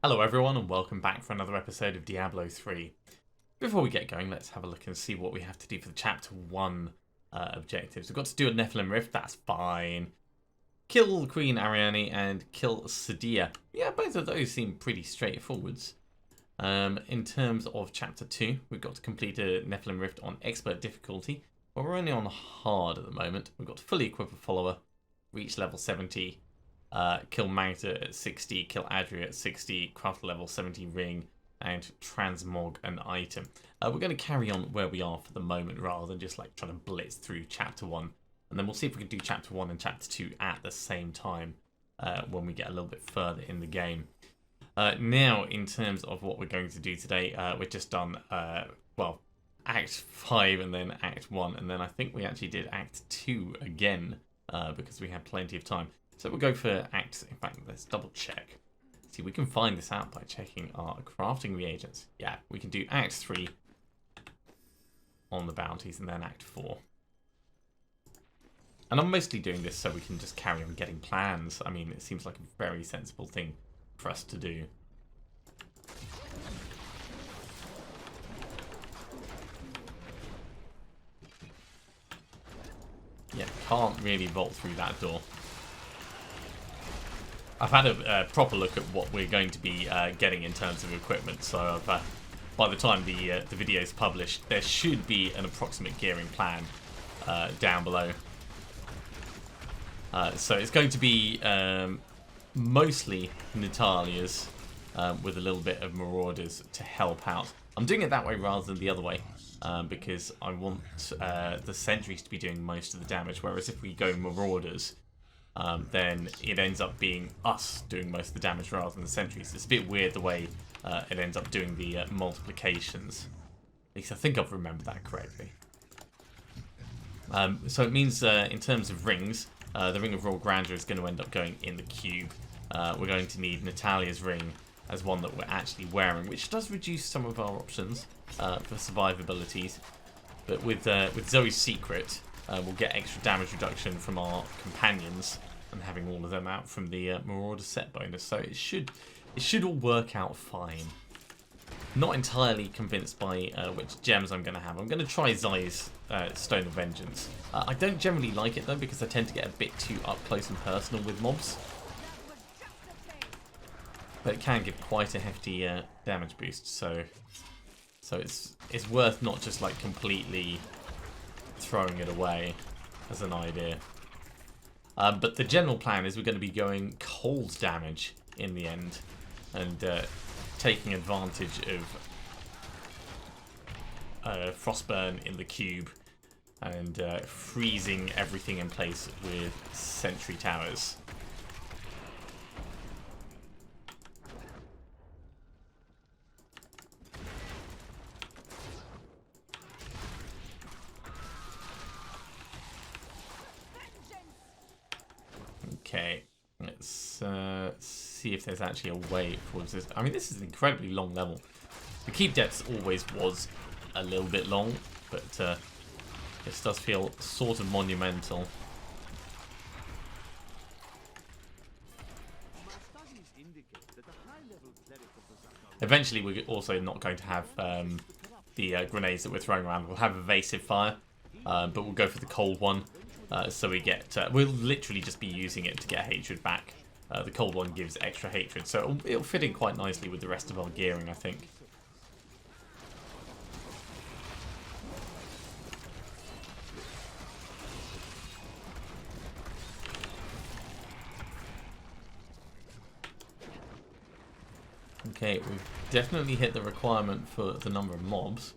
Hello everyone and welcome back for another episode of Diablo 3. Before we get going, let's have a look and see what we have to do for the Chapter 1 objectives. We've got to do a Nephilim Rift, that's fine. Kill Queen Ariane and kill Sadia. Yeah, both of those seem pretty straightforward. In terms of Chapter 2, we've got to complete a Nephilim Rift on Expert difficulty. Well, we're only on hard at the moment. We've got to fully equip a follower, reach level 70, kill Maurauder at 60, kill Adria at 60, craft level 70 ring, and transmog an item. We're going to carry on where we are for the moment rather than just like trying to blitz through Chapter 1. And then we'll see if we can do Chapter 1 and Chapter 2 at the same time when we get a little bit further in the game. Now, in terms of what we're going to do today, we've just done, well, Act 5 and then Act 1. And then I think we actually did Act 2 again because we had plenty of time. So we'll go for Act, in fact, let's double check. See, we can find this out by checking our crafting reagents. Yeah, we can do Act 3 on the bounties and then Act 4. And I'm mostly doing this so we can just carry on getting plans. I mean, it seems like a very sensible thing for us to do. Yeah, can't really vault through that door. I've had a proper look at what we're going to be getting in terms of equipment, so by the time the video is published, there should be an approximate gearing plan down below. So it's going to be mostly Natalya's with a little bit of Marauders to help out. I'm doing it that way rather than the other way because I want the sentries to be doing most of the damage, whereas if we go Marauders, then it ends up being us doing most of the damage rather than the sentries. It's a bit weird the way it ends up doing the multiplications. At least I think I've remembered that correctly. So it means in terms of rings, the Ring of Royal Grandeur is going to end up going in the cube. We're going to need Natalya's ring as one that we're actually wearing, which does reduce some of our options for survivabilities. But with Zoe's Secret, we'll get extra damage reduction from our companions and having all of them out from the Marauder set bonus. So it should all work out fine. Not entirely convinced by which gems I'm going to have. I'm going to try Zai's Stone of Vengeance. I don't generally like it though because I tend to get a bit too up close and personal with mobs. But it can give quite a hefty damage boost, so it's worth not just like completely throwing it away as an idea. But the general plan is we're going to be going cold damage in the end and taking advantage of Frostburn in the cube and freezing everything in place with Sentry towers. Okay, let's see if there's actually a way for this. I mean, this is an incredibly long level. The keep depth always was a little bit long, but this does feel sort of monumental. Eventually, we're also not going to have the grenades that we're throwing around. We'll have evasive fire, but we'll go for the cold one. So we get, we'll literally just be using it to get hatred back. The cold one gives extra hatred, so it'll fit in quite nicely with the rest of our gearing, I think. Okay, we've definitely hit the requirement for the number of mobs.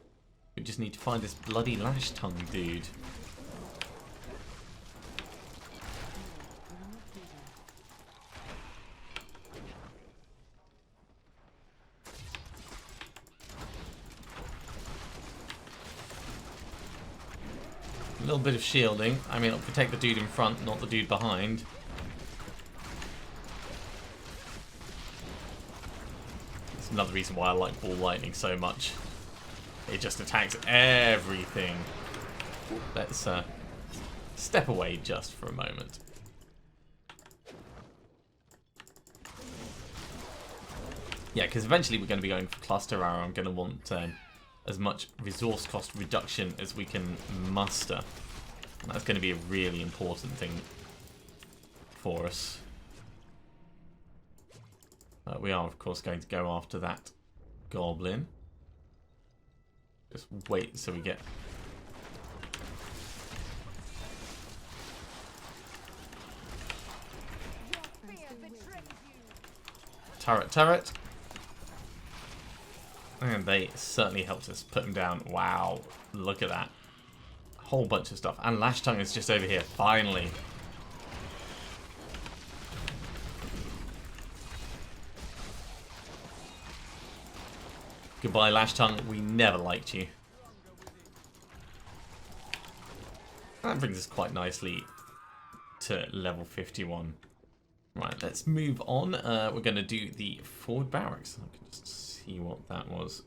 We just need to find this bloody lash tongue dude. A little bit of shielding. I mean, it'll protect the dude in front, not the dude behind. It's another reason why I like Ball Lightning so much. It just attacks everything. Let's step away just for a moment. Yeah, because eventually we're going to be going for cluster arrow. I'm going to want as much resource cost reduction as we can muster. And that's going to be a really important thing for us. We are, of course, going to go after that goblin. Just wait so we get... Turret, turret! And they certainly helped us put him down. Wow, look at that. A whole bunch of stuff. And Lash Tongue is just over here, finally. Goodbye, Lash Tongue. We never liked you. That brings us quite nicely to level 51. Right, let's move on. We're going to do the forward barracks. I can just see what that was.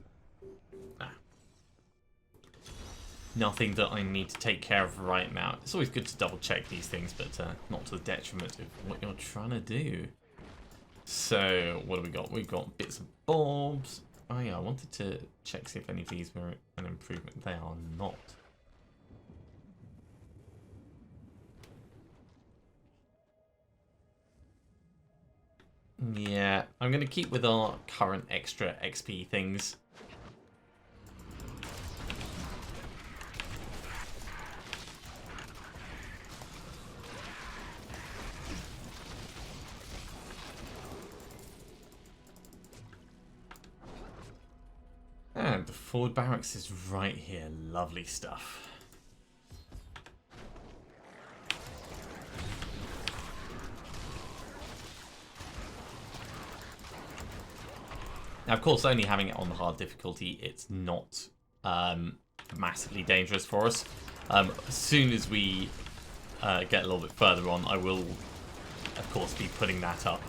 Nothing that I need to take care of right now. It's always good to double check these things, but not to the detriment of what you're trying to do. So, what do we got? We've got bits and bobs. Oh yeah, I wanted to check see if any of these were an improvement. They are not. Yeah, I'm going to keep with our current extra XP things. And the forward barracks is right here. Lovely stuff. Now, of course, only having it on the hard difficulty, it's not massively dangerous for us. As soon as we get a little bit further on, I will, of course, be putting that up.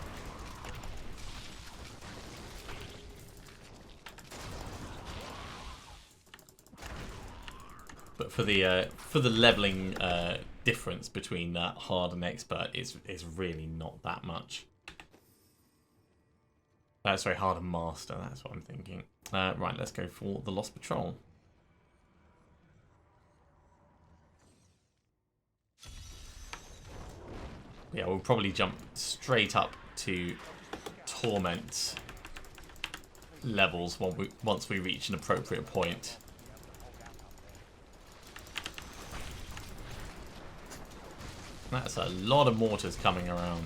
But for the leveling difference between hard and expert is really not that much. Sorry, hard and master, that's what I'm thinking. Right, let's go for the Lost Patrol. Yeah, we'll probably jump straight up to Torment levels once we reach an appropriate point. That's a lot of mortars coming around.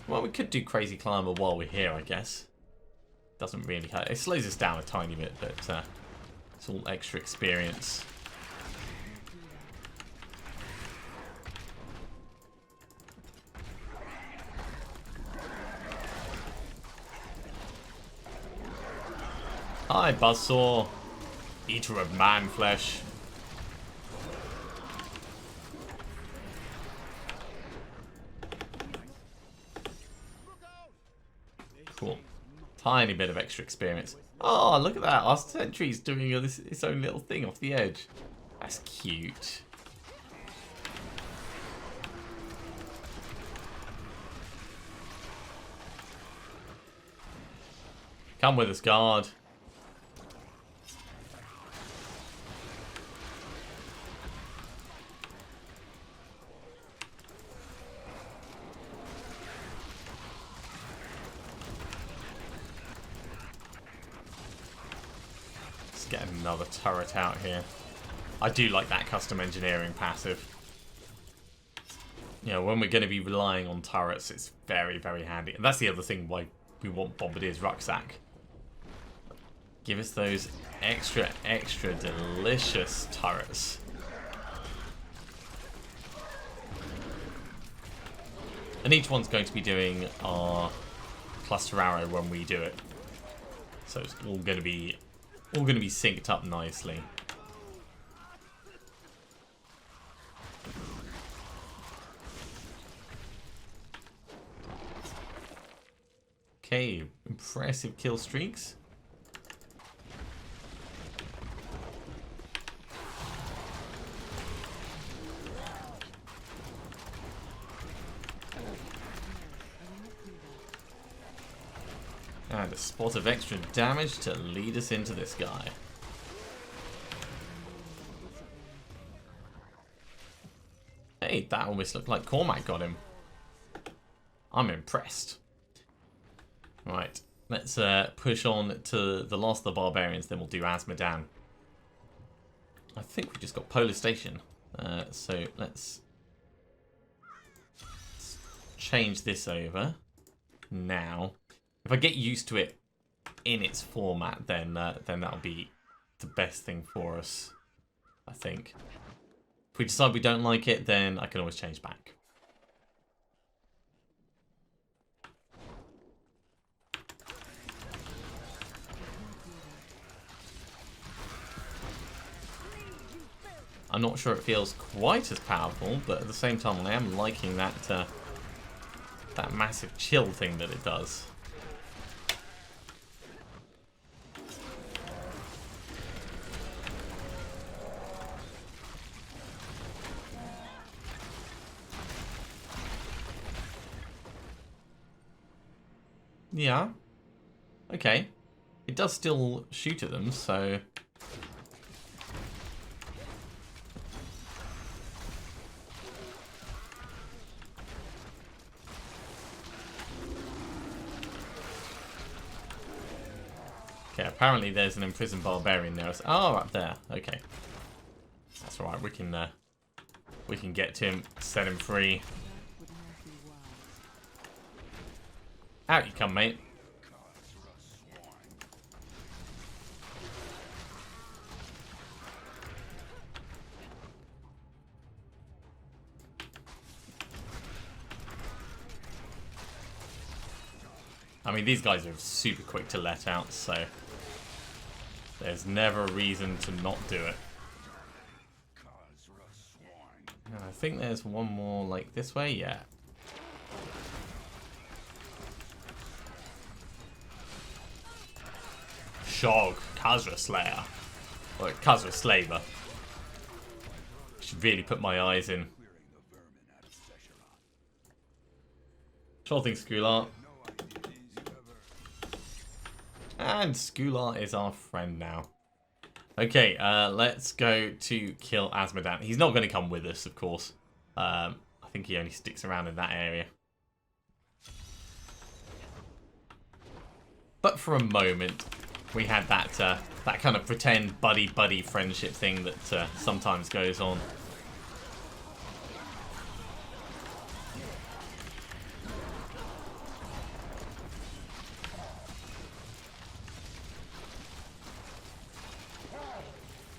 Well, we could do Crazy Climber while we're here, I guess. Doesn't really hurt. It slows us down a tiny bit, but it's all extra experience. Hi, Buzzsaw. Eater of man flesh. Cool. Tiny bit of extra experience. Oh, look at that. Our Sentry's doing its own little thing off the edge. That's cute. Come with us, guard. Get another turret out here. I do like that custom engineering passive. You know, when we're going to be relying on turrets, it's very, very handy. And that's the other thing why we want Bombardier's Rucksack. Give us those extra, extra delicious turrets. And each one's going to be doing our cluster arrow when we do it. So it's all going to be synced up nicely. Okay, impressive kill streaks. add a spot of extra damage to lead us into this guy. Hey, that almost looked like Cormac got him. I'm impressed. Right, let's push on to the last of the barbarians, then we'll do Azmodan. I think we just got Polar Station. So let's change this over now. If I get used to it in its format, then that'll be the best thing for us, I think. If we decide we don't like it, then I can always change back. I'm not sure it feels quite as powerful, but at the same time I am liking that that massive chill thing that it does. Yeah. Okay. It does still shoot at them, so... Okay, apparently there's an imprisoned barbarian there. Oh, up there. Okay. That's alright, we can get to him, set him free. Out you come, mate. I mean, these guys are super quick to let out, so there's never a reason to not do it. And I think there's one more like this way, yeah. Shog, Khazra Slayer. Or Khazra Slaver. Should really put my eyes in. Sure thing, Skular. And Skular is our friend now. Okay, let's go to kill Azmodan. He's not going to come with us, of course. I think he only sticks around in that area. But for a moment, we had that that kind of pretend buddy-buddy friendship thing that sometimes goes on.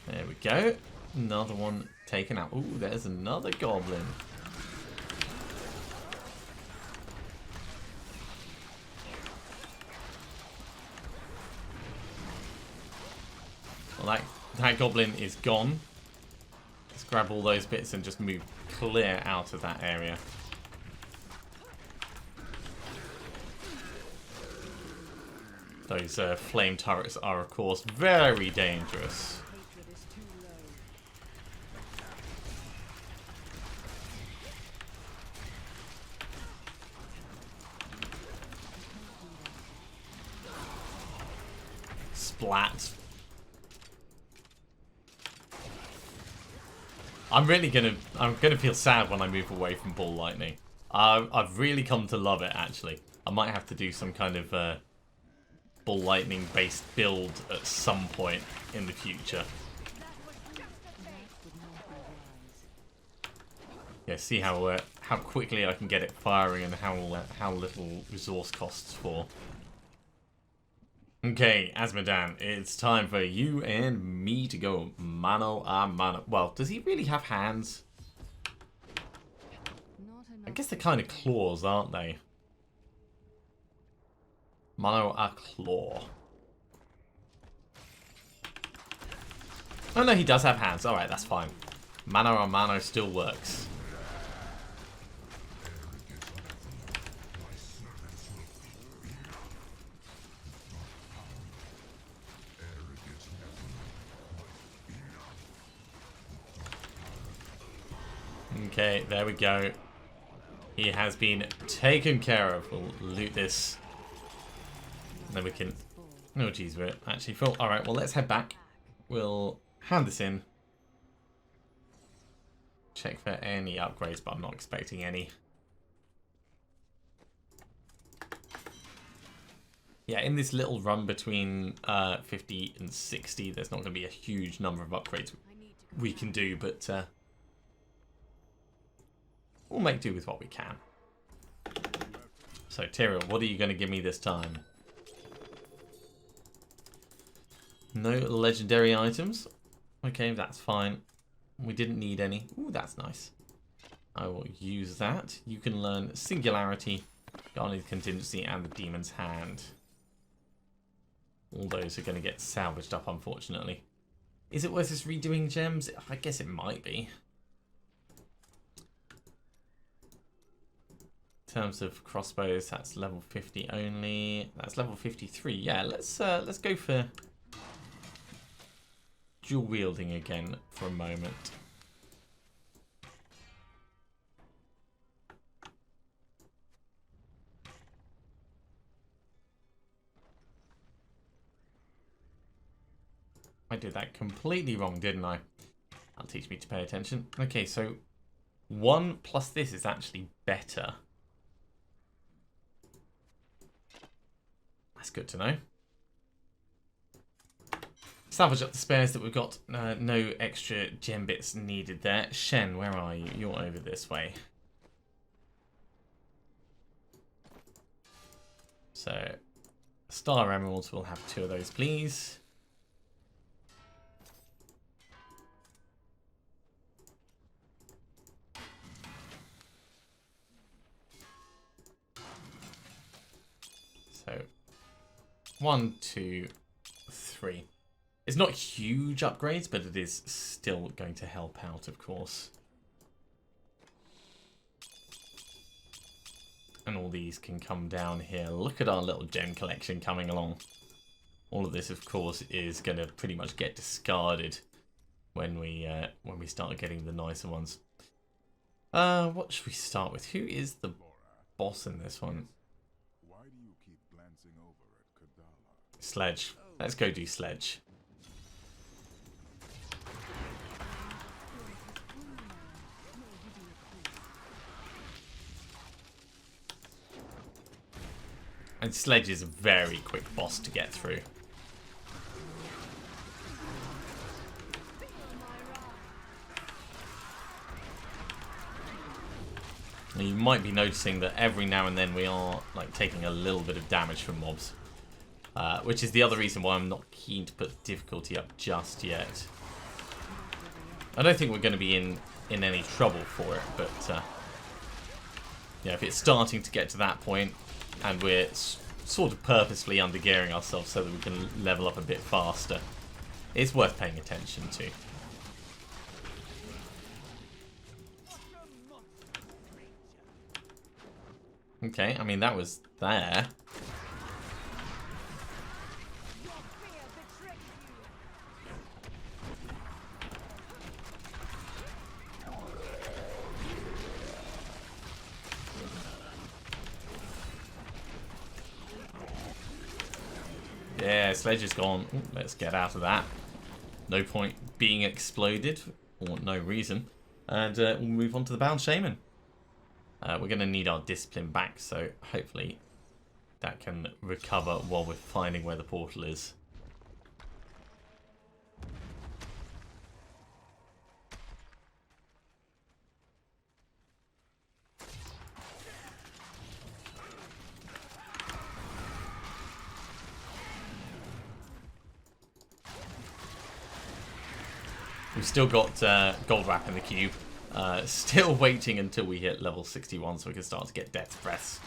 There we go. Another one taken out. Ooh, there's another goblin. Well, that goblin is gone. Let's grab all those bits and just move clear out of that area. Those flame turrets are, of course, very dangerous. Splat. I'm gonna feel sad when I move away from Ball Lightning. I've really come to love it, actually. I might have to do some kind of Ball Lightning based build at some point in the future. Yeah, see how quickly I can get it firing and how little resource costs for. Okay, Azmodan, it's time for you and me to go mano a mano. Well, does he really have hands? I guess they're kind of claws, aren't they? Mano a claw. Oh no, he does have hands. Alright, that's fine. Mano a mano still works. Okay, there we go. He has been taken care of. We'll loot this And then we can... Oh, geez, we're actually full. Alright, well, let's head back. We'll hand this in. Check for any upgrades, but I'm not expecting any. Yeah, in this little run between 50 and 60, there's not going to be a huge number of upgrades we can do, but we'll make do with what we can. So, Tyrael, what are you going to give me this time? No legendary items. Okay, that's fine. We didn't need any. Ooh, that's nice. I will use that. You can learn Singularity, Guardian's Contingency, and the Demon's Hand. All those are going to get salvaged up, unfortunately. Is it worth us redoing gems? I guess it might be. In terms of crossbows, that's level 50 only. That's level 53. Yeah, let's go for dual wielding again for a moment. I did that completely wrong, didn't I? That'll teach me to pay attention. Okay, so 1 plus this is actually better. That's good to know. Salvage up the spares that we've got. No extra gem bits needed there. Shen, where are you? You're over this way. So, Star Emeralds, we'll have 2 of those, please. So, 1, 2, 3. It's not huge upgrades, but it is still going to help out, of course. And all these can come down here. Look at our little gem collection coming along. All of this, of course, is going to pretty much get discarded when we start getting the nicer ones. What should we start with? Who is the boss in this one? Sledge. Let's go do Sledge. And Sledge is a very quick boss to get through. And you might be noticing that every now and then we are like taking a little bit of damage from mobs. Which is the other reason why I'm not keen to put difficulty up just yet. I don't think we're going to be in any trouble for it, but yeah, if it's starting to get to that point and we're sort of purposefully undergearing ourselves so that we can level up a bit faster, it's worth paying attention to. Okay, I mean that was there. Yeah, Sledge is gone. Ooh, let's get out of that. No point being exploded, or no reason. And we'll move on to the Bound Shaman. We're going to need our discipline back, so hopefully that can recover while we're finding where the portal is. We've still got Gold Wrap in the cube. Still waiting until we hit level 61 so we can start to get Death's Breaths.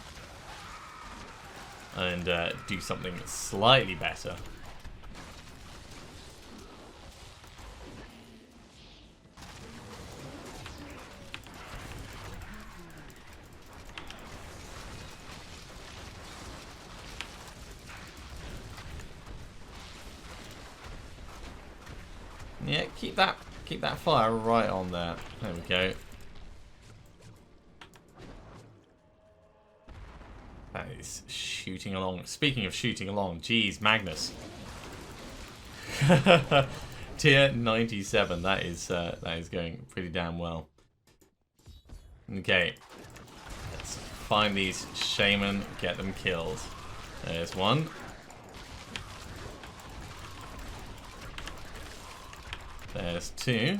And do something slightly better. Yeah, keep that fire right on there. There we go. That is shooting along. Speaking of shooting along, geez, Magnus. Tier 97. That is going pretty damn well. Okay, let's find these shaman, get them killed. There's one. There's two.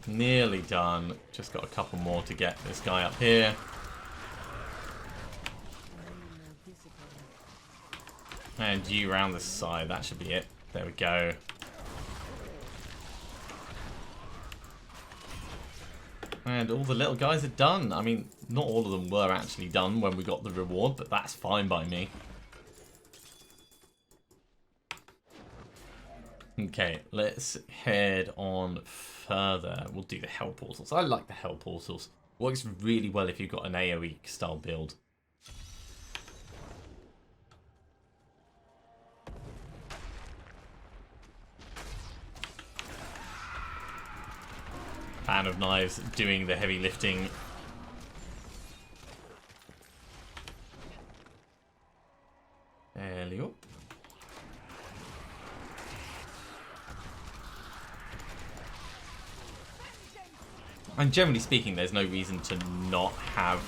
Nearly done. Just got a couple more to get this guy up here. And you round the side. That should be it. There we go. And all the little guys are done. I mean, not all of them were actually done when we got the reward, but that's fine by me. Okay, let's head on further. We'll do the hell portals. I like the hell portals. Works really well if you've got an AoE style build. Fan of Knives doing the heavy lifting. There you go. And generally speaking, there's no reason to not have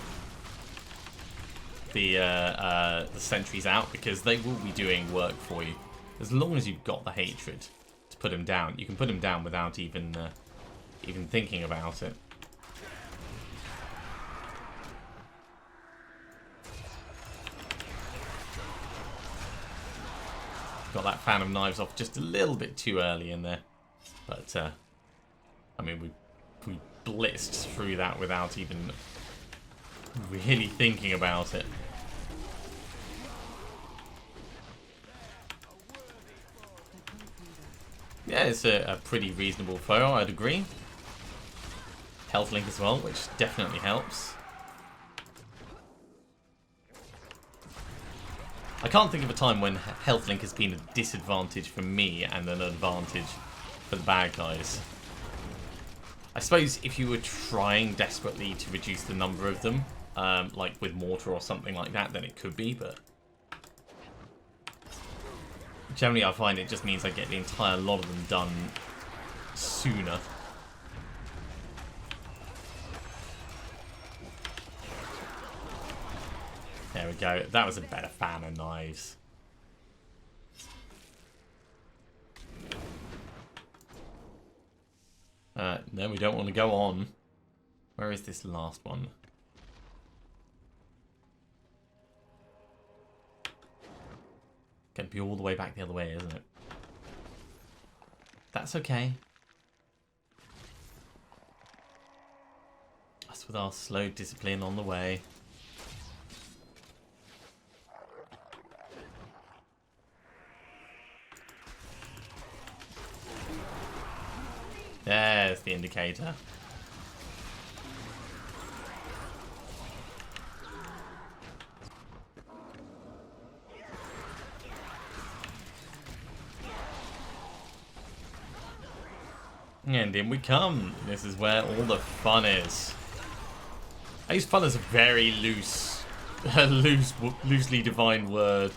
the sentries out, because they will be doing work for you. As long as you've got the hatred to put them down, you can put them down without even thinking about it. Got that Fan of Knives off just a little bit too early in there, but I mean we blitzed through that without even really thinking about it. Yeah, it's a pretty reasonable foe, I'd agree. Health link as well, which definitely helps. I can't think of a time when health link has been a disadvantage for me and an advantage for the bad guys. I suppose if you were trying desperately to reduce the number of them, like with mortar or something like that, then it could be, but generally I find it just means I get the entire lot of them done sooner. There we go. That was a better Fan of Knives. No, we don't want to go on. Where is this last one? Gonna be all the way back the other way, isn't it? That's okay. Us with our slow discipline on the way. There's the indicator. And in we come. This is where all the fun is. I use fun as a very loosely defined word.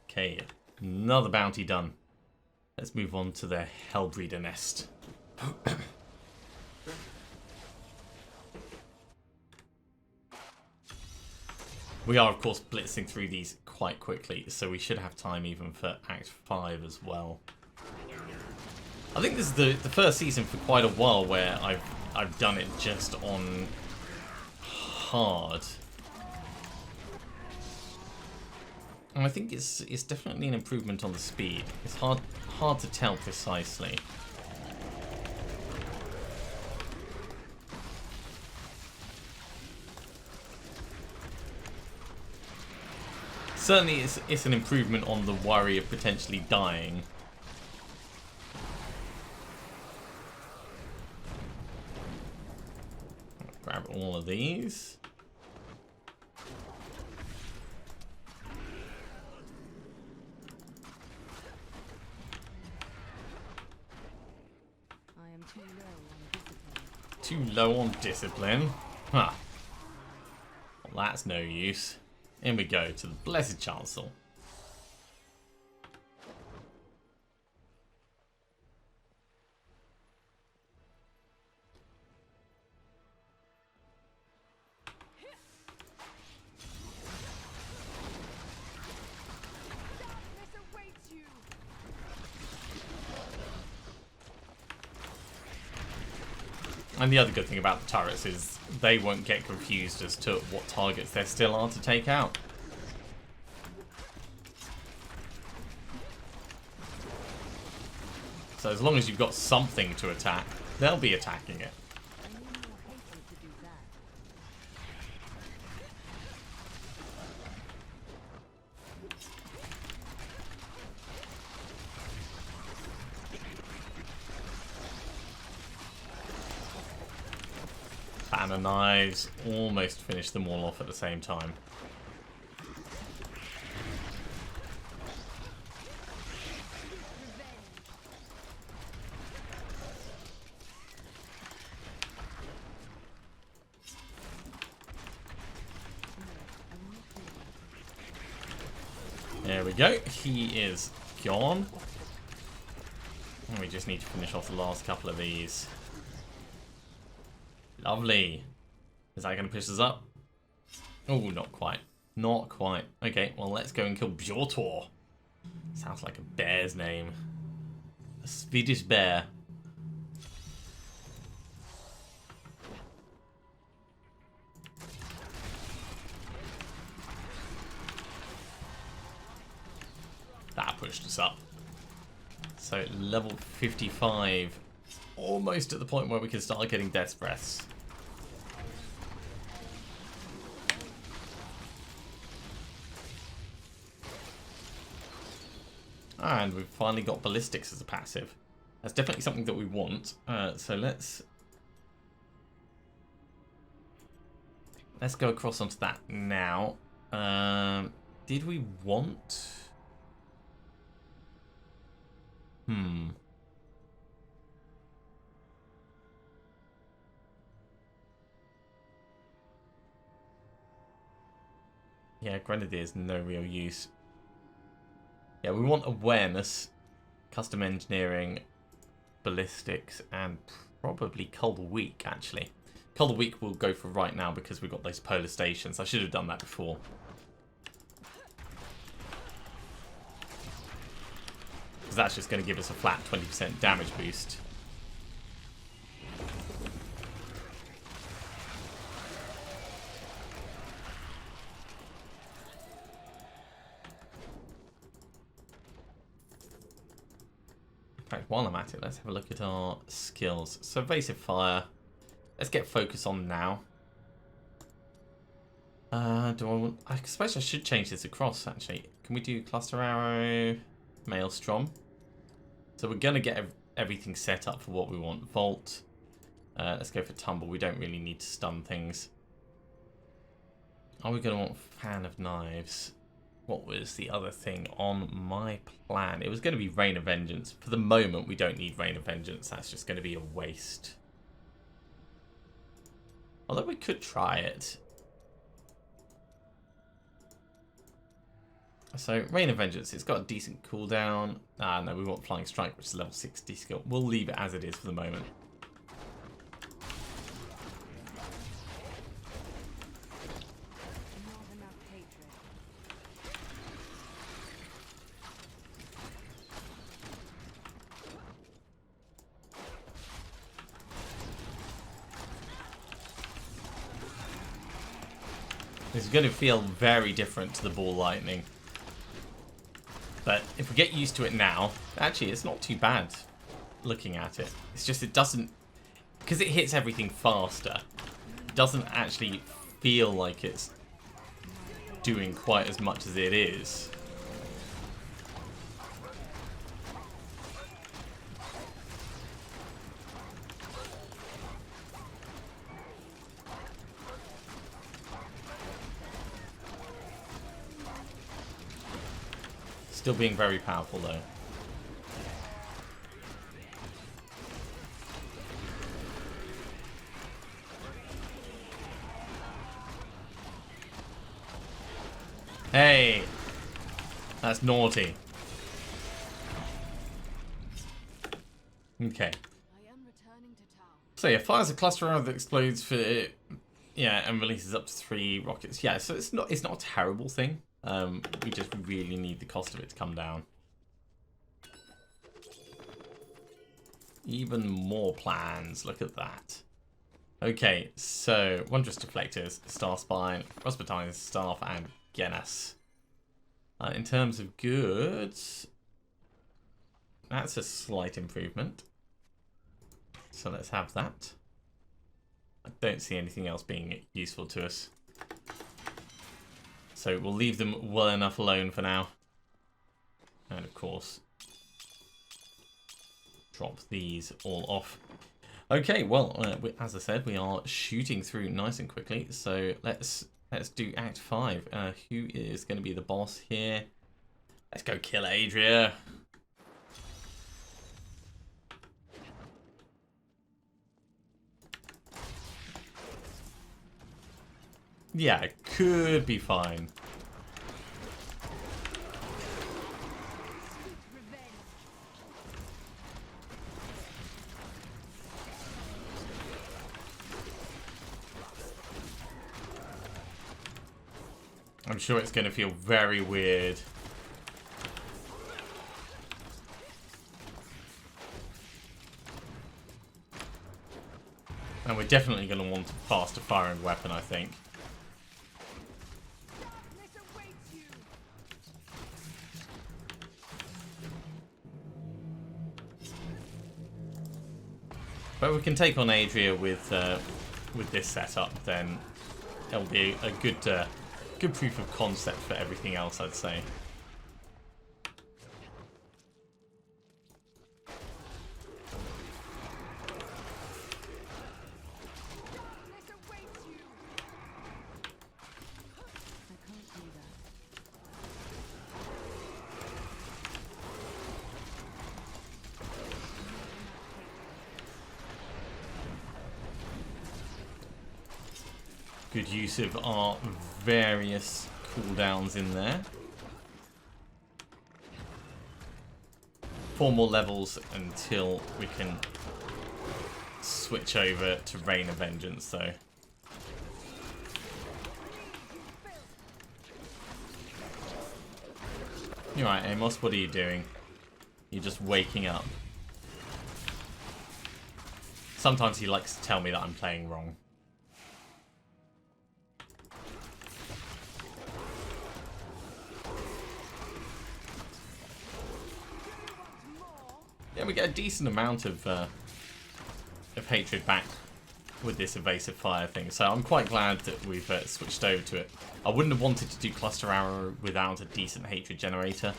Okay, another bounty done. Let's move on to the Hellbreeder nest. We are, of course, blitzing through these quite quickly, so we should have time even for Act 5 as well. I think this is the first season for quite a while where I've done it just on hard. And I think it's definitely an improvement on the speed. It's hard to tell precisely. Certainly it's an improvement on the worry of potentially dying. grab all of these. I am too low on discipline. Too low on discipline? Huh. Well, that's no use. In we go to the Blessed Chancel. And the other good thing about the turrets is they won't get confused as to what targets there still are to take out. So as long as you've got something to attack, they'll be attacking it. I need more hasten to do that. Banner knives almost finish them all off at the same time. There we go. He is gone. And we just need to finish off the last couple of these. Lovely. Is that going to push us up? Oh, not quite. Not quite. Okay, well, let's go and kill Bjortor. Sounds like a bear's name. A Swedish bear. That pushed us up. So level 55. Almost at the point where we can start getting Death's Breaths. And we've finally got ballistics as a passive. That's definitely something that we want. So let's go across onto that now. Did we want? Yeah, Grenadier's no real use. Yeah, we want awareness, custom engineering, ballistics, and probably Cold Weak, actually. Cold Weak we'll go for right now because we've got those polar stations. I should have done that before. Because that's just going to give us a flat 20% damage boost. In fact, while I'm at it, let's have a look at our skills. So, Evasive Fire. Let's get focus on now. Do I want... I suppose I should change this across, actually. Can we do Cluster Arrow, Maelstrom? So we're going to get everything set up for what we want. Vault. Let's go for Tumble. We don't really need to stun things. Are we going to want Fan of Knives? What was the other thing on my plan? It was going to be Rain of Vengeance. For the moment, we don't need Rain of Vengeance. That's just going to be a waste. Although we could try it. So, Rain of Vengeance, it's got a decent cooldown. No, we want Flying Strike, which is level 60 skill. We'll leave it as it is for the moment. It's going to feel very different to the Ball Lightning. But if we get used to it now, actually it's not too bad looking at it. It's just it doesn't, because it hits everything faster, it doesn't actually feel like it's doing quite as much as it is. Still being very powerful though. Hey! That's naughty. Okay. I am returning to town. So yeah, fires a cluster round that explodes for and releases up to 3 rockets. Yeah, so it's not a terrible thing. We just really need the cost of it to come down. Even more plans. Look at that. Okay, so Wondrous Deflectors, Star Spine, Rasputin's Staff, and Genas. In terms of goods, that's a slight improvement. So let's have that. I don't see anything else being useful to us. So we'll leave them well enough alone for now. And of course, drop these all off. Okay, well, as I said, we are shooting through nice and quickly. So let's do Act 5. Who is going to be the boss here? Let's go kill Adria. Yeah, it could be fine. I'm sure it's going to feel very weird. And we're definitely going to want a faster firing weapon, I think. But we can take on Adria with this setup, then it'll be a good proof of concept for everything else, I'd say. Good use of our various cooldowns in there. 4 more levels until we can switch over to Reign of Vengeance, though. You're right, Amos, what are you doing? You're just waking up. Sometimes he likes to tell me that I'm playing wrong. Yeah, we get a decent amount of hatred back with this evasive fire thing, so I'm quite glad that we've switched over to it. I wouldn't have wanted to do cluster arrow without a decent hatred generator.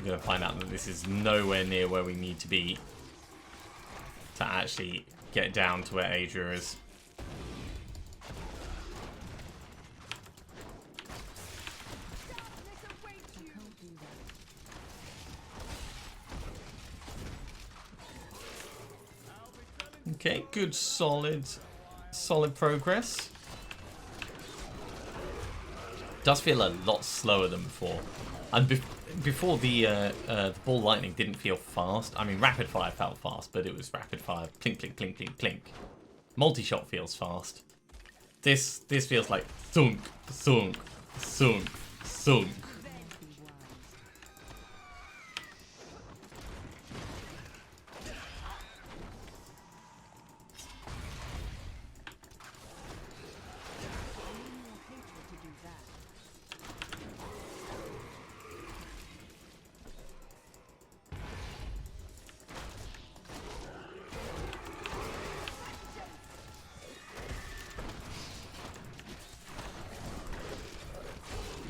We're going to find out that this is nowhere near where we need to be to actually get down to where Adria is. Okay, good, solid progress. Does feel a lot slower than before. And before the ball lightning didn't feel fast. I mean, rapid fire felt fast, but it was rapid fire. Clink, clink, clink, clink, clink. Multi-shot feels fast. This feels like thunk, thunk, thunk, thunk.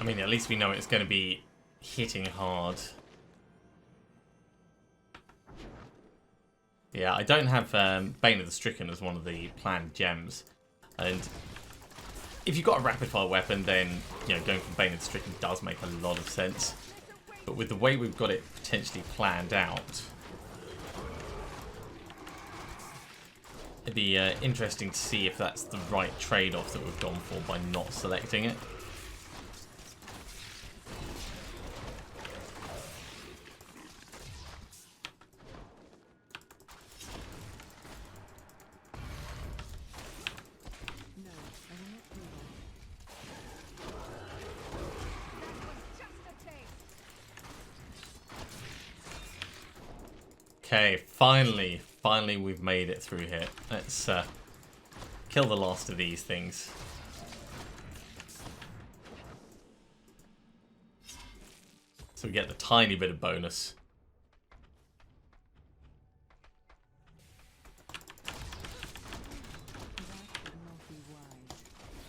mean, at least we know it's going to be hitting hard. Yeah, I don't have Bane of the Stricken as one of the planned gems. And if you've got a rapid-fire weapon, then going for Bane of the Stricken does make a lot of sense. But with the way we've got it potentially planned out, it'd be interesting to see if that's the right trade-off that we've gone for by not selecting it. Okay, finally we've made it through here. Let's kill the last of these things. So we get the tiny bit of bonus.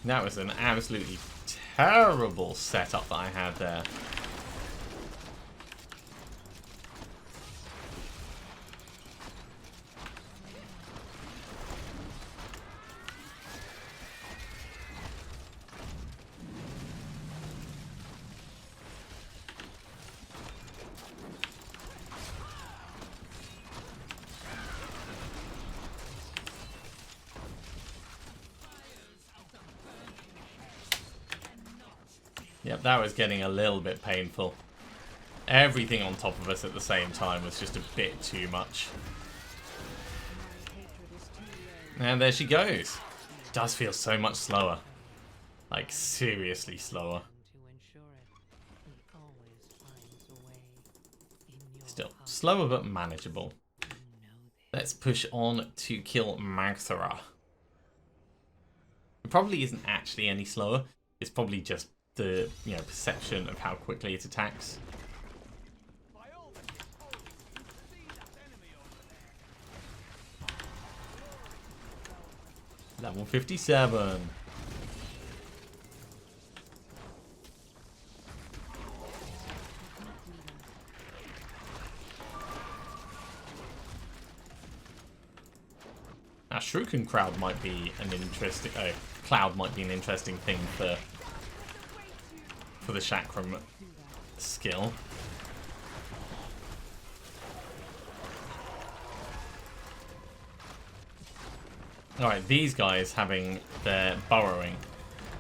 That was an absolutely terrible setup that I had there. Yep, that was getting a little bit painful. Everything on top of us at the same time was just a bit too much. And there she goes. It does feel so much slower. Like, seriously slower. Still, slower but manageable. Let's push on to kill Maurauder. It probably isn't actually any slower. It's probably just the perception of how quickly it attacks. Level 57. Now Shuriken Crowd might be an interesting Cloud might be an interesting thing for the Chakram skill. Alright, these guys having their burrowing.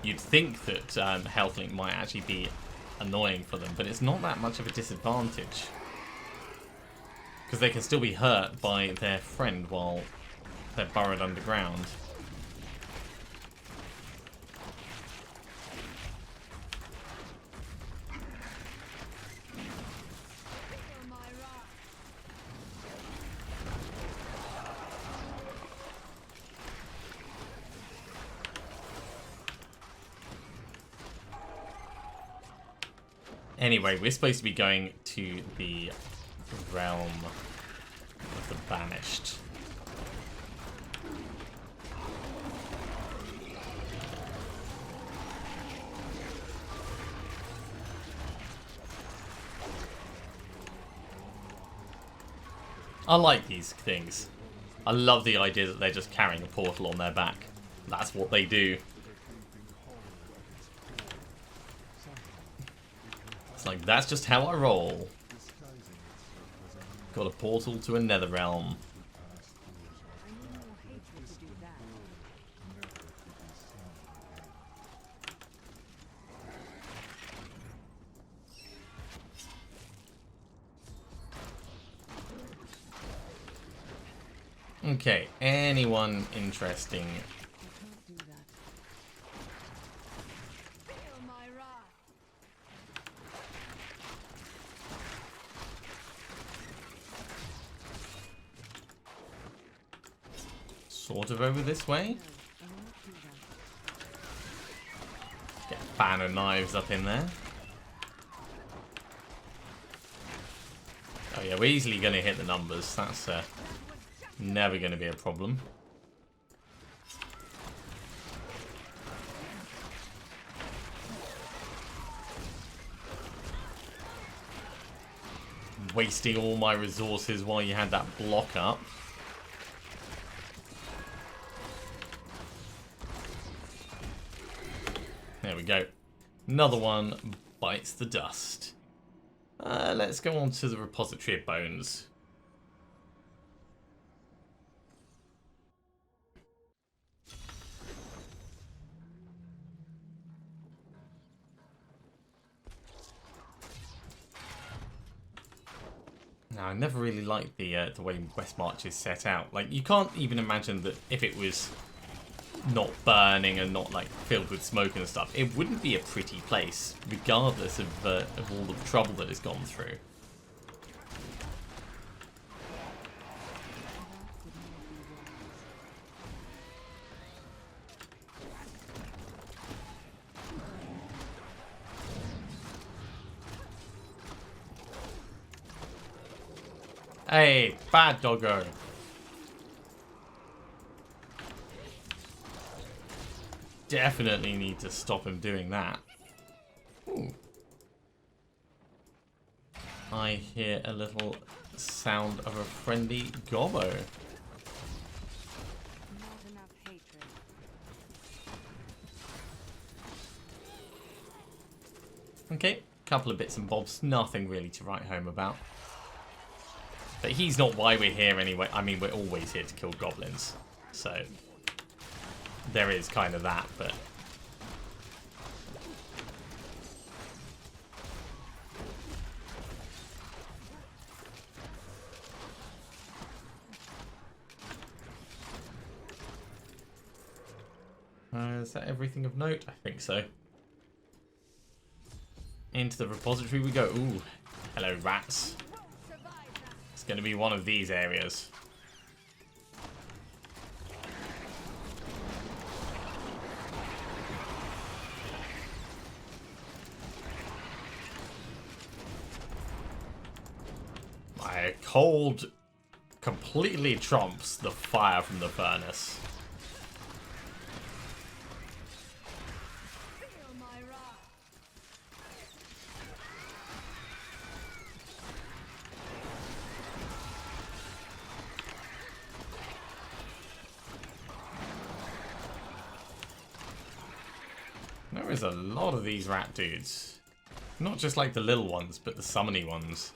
You'd think that Health Link might actually be annoying for them, but it's not that much of a disadvantage. Because they can still be hurt by their friend while they're burrowed underground. Anyway, we're supposed to be going to the realm of the Banished. I like these things. I love the idea that they're just carrying a portal on their back. That's what they do. It's like, that's just how I roll. Got a portal to a nether realm. Okay, anyone interesting? Sort of over this way. Get banner knives up in there. Oh yeah, we're easily going to hit the numbers. That's never going to be a problem. wasting all my resources while you had that block up. There we go. Another one bites the dust. Let's go on to the repository of bones. Now, I never really liked the way Westmarch is set out. Like, you can't even imagine that if it was not burning and not like filled with smoke and stuff, it wouldn't be a pretty place, regardless of all the trouble that it's gone through. Hey, bad doggo. Definitely need to stop him doing that. Ooh. I hear a little sound of a friendly gobbo. Not enough hatred. Okay, couple of bits and bobs, nothing really to write home about. But he's not why we're here anyway. I mean, we're always here to kill goblins. So there is kind of that, but is that everything of note? I think so. Into the repository we go. Ooh, hello rats. It's going to be one of these areas. My cold completely trumps the fire from the furnace. Feel my wrath. There is a lot of these rat dudes. Not just like the little ones, but the summony ones.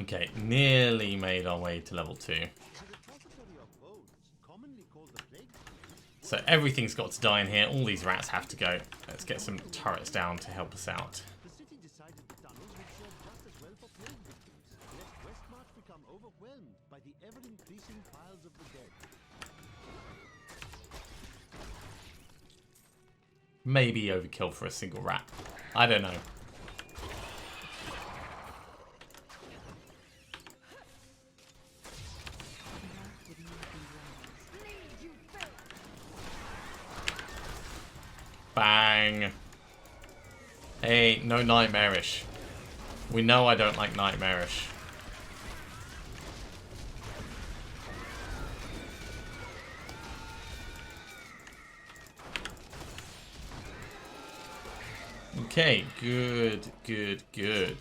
Okay, nearly made our way to level 2. So everything's got to die in here. All these rats have to go. Let's get some turrets down to help us out. The city decided the tunnels would serve just as well for plague victims, lest Westmarch become overwhelmed by the ever-increasing piles of the dead. Maybe overkill for a single rat. I don't know. Bang. Hey, no nightmarish. We know I don't like nightmarish. Okay, good, good, good.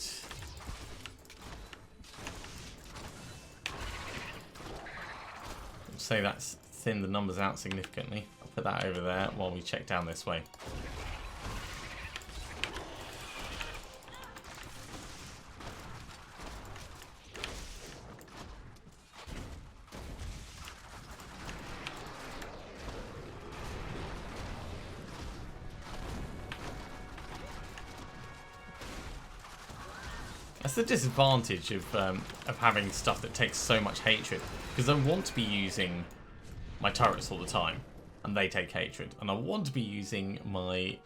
I'd say that's thinned the numbers out significantly. I'll put that over there while we check down this way. That's the disadvantage of having stuff that takes so much hatred, because I want to be using my turrets all the time, and they take hatred, and I want to be using my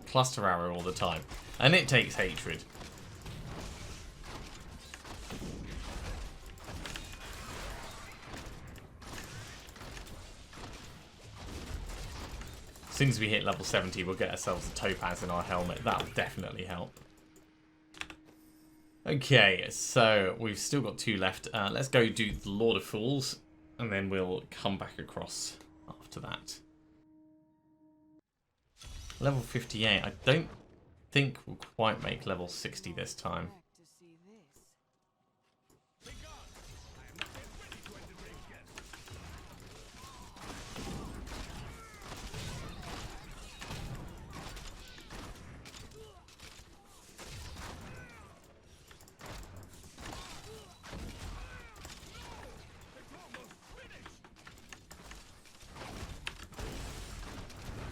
cluster arrow all the time, and it takes hatred. As soon as we hit level 70, we'll get ourselves a topaz in our helmet. That'll definitely help. Okay, so we've still got 2 left. Let's go do the Lord of Fools, and then we'll come back across after that. Level 58. I don't think we'll quite make level 60 this time. To see this.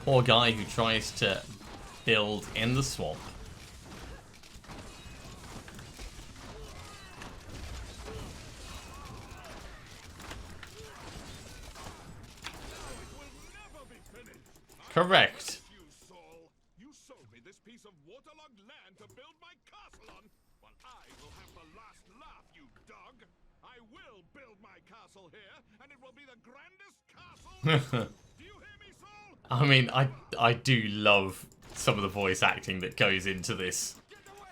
Poor guy who tries to build in the swamp. Correct. You, Saul. You sold me this piece of waterlogged land to build my castle on. Well, I will have the last laugh, you dog. I will build my castle here, and it will be the grandest castle. Do you hear me, Saul? I mean, I do love some of the voice acting that goes into this. Get away!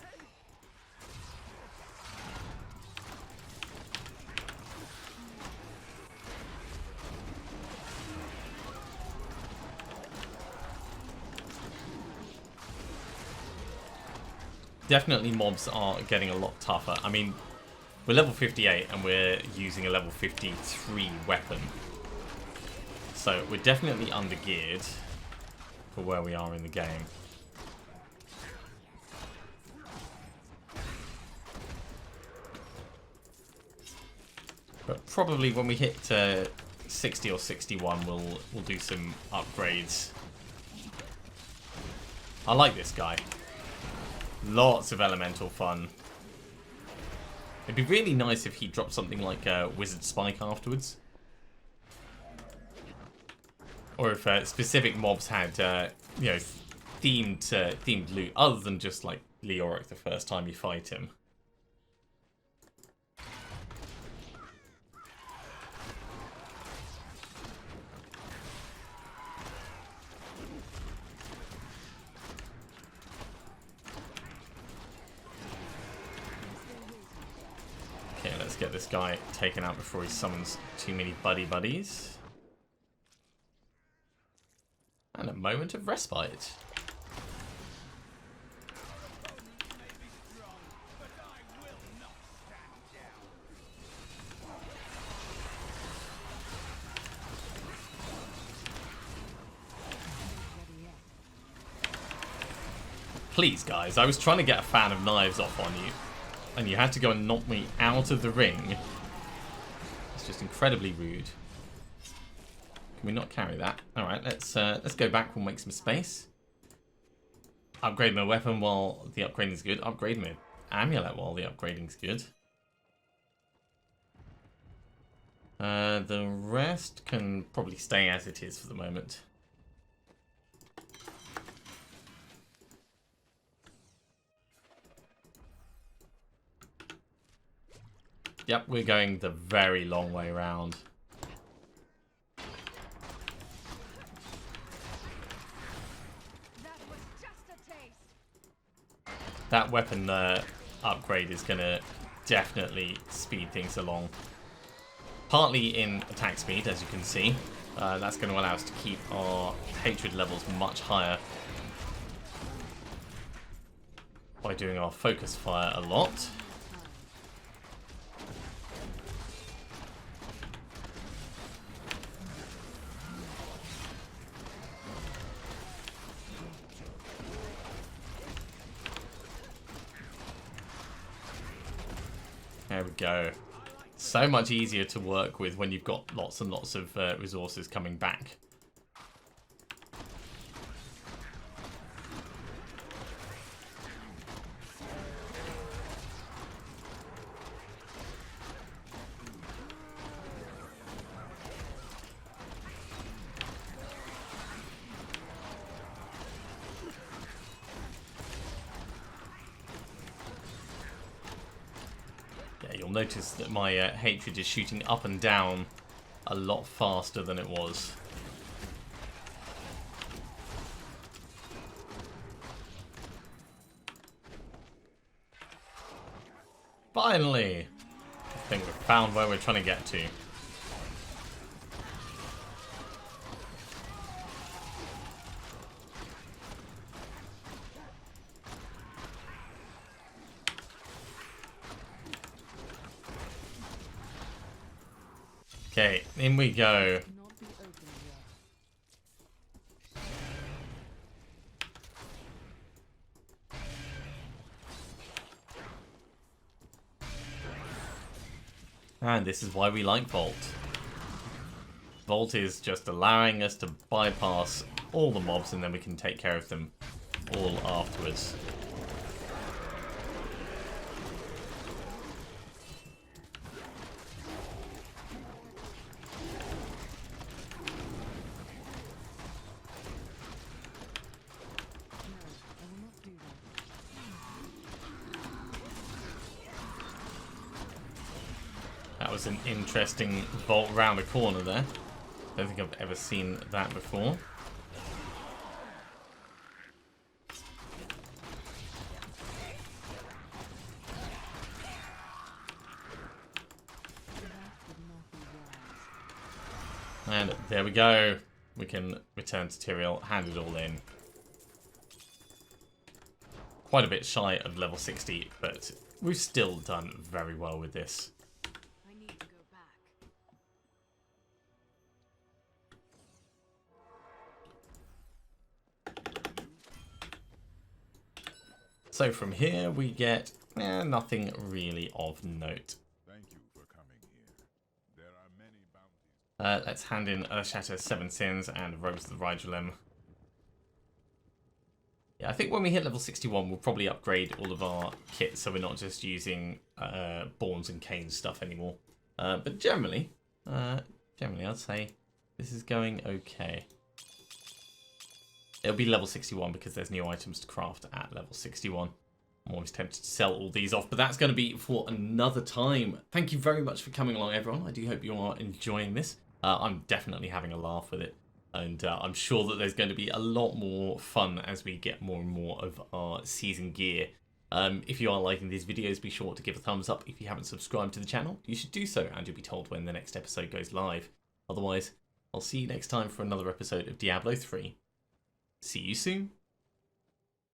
Definitely mobs are getting a lot tougher. I mean, we're level 58 and we're using a level 53 weapon. So we're definitely undergeared for where we are in the game. But probably when we hit 60 or 61, we'll do some upgrades. I like this guy. Lots of elemental fun. It'd be really nice if he dropped something like a Wizard Spike afterwards. Or if specific mobs had, you know, themed loot, other than just like Leoric the first time you fight him. Okay, let's get this guy taken out before he summons too many buddies. And a moment of respite. Please, guys, I was trying to get a fan of knives off on you, and you had to go and knock me out of the ring. It's just incredibly rude. Can we not carry that? Alright, let's go back. We'll make some space. Upgrade my weapon while the upgrading is good. Upgrade my amulet while the upgrading is good. The rest can probably stay as it is for the moment. Yep, we're going the very long way around. That was just a taste. That weapon upgrade is going to definitely speed things along. Partly in attack speed, as you can see. That's going to allow us to keep our hatred levels much higher by doing our focus fire a lot. There we go. So much easier to work with when you've got lots and lots of resources coming back. You'll notice that my hatred is shooting up and down a lot faster than it was. Finally! I think we've found where we're trying to get to. Okay, in we go. Not be open yet. And this is why we like Vault. Vault is just allowing us to bypass all the mobs and then we can take care of them all afterwards. I will not do that. That was an interesting vault round the corner there. Don't think I've ever seen that before. And there we go. We can return to Tyrael, hand it all in. Quite a bit shy of level 60, but we've still done very well with this. I need to go back. So from here we get nothing really of note. Thank you for coming here. There are many bounties. Let's hand in Earthshatter, Seven Sins, and Rose of the Rigulum. Yeah, I think when we hit level 61, we'll probably upgrade all of our kits, so we're not just using Borns and Canes stuff anymore. But generally, I'd say this is going okay. It'll be level 61 because there's new items to craft at level 61. I'm always tempted to sell all these off, but that's going to be for another time. Thank you very much for coming along, everyone. I do hope you are enjoying this. I'm definitely having a laugh with it. And I'm sure that there's going to be a lot more fun as we get more and more of our season gear. If you are liking these videos, be sure to give a thumbs up. If you haven't subscribed to the channel, you should do so, and you'll be told when the next episode goes live. Otherwise, I'll see you next time for another episode of Diablo 3. See you soon.